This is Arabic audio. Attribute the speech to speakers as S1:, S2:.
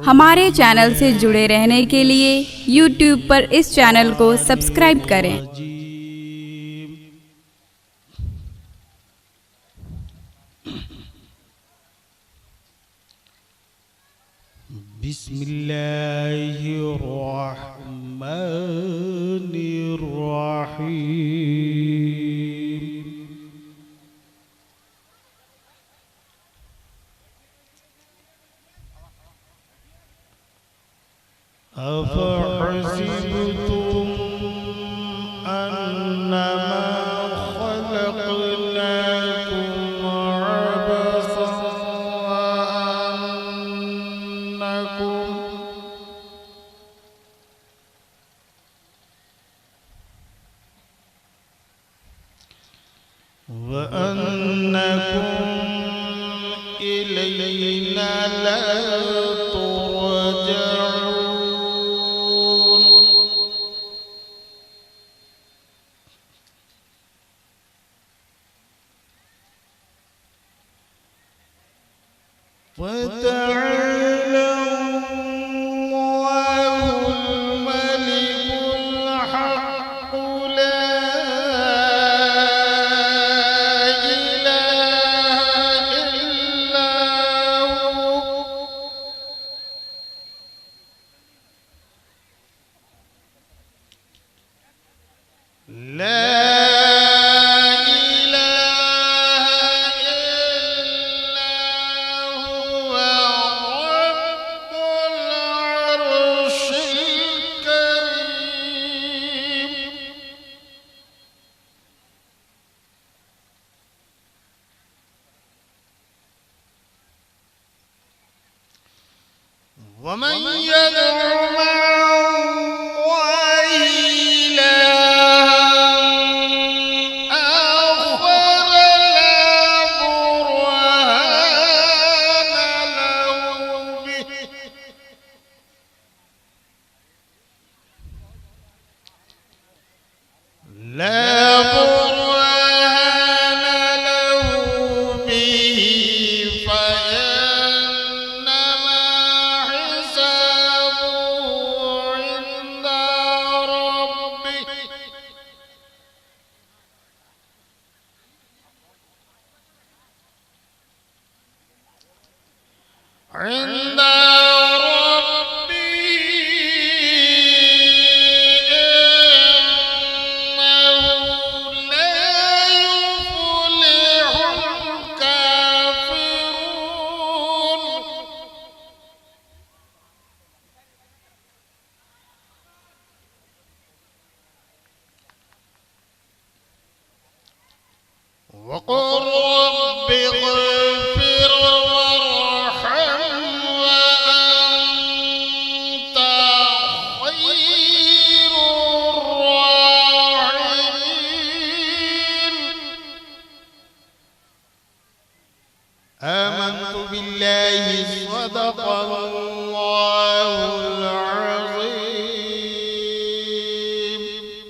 S1: हमारे चैनल से जुड़े रहने के लिए YouTube पर इस चैनल को सब्सक्राइब करें।
S2: बिस्मिल्लाहिर्रहमानिर्रहीम। अफ़हसिबतुम अन्नमा खलक़नाकुम अबसन वअन्नकुम इलैना ला तुरजऊन। فتعالى الله الملك الحق لا إله إلا هو لا ومن يدع مع الله إلها آخر لا برهان له به فإنما حسابه عند ربه عند ربي إنه لا يفلح الكافرون. وقل رب اغفر وارحم وأنت خير الراحمين. آمنت بالله صدق الله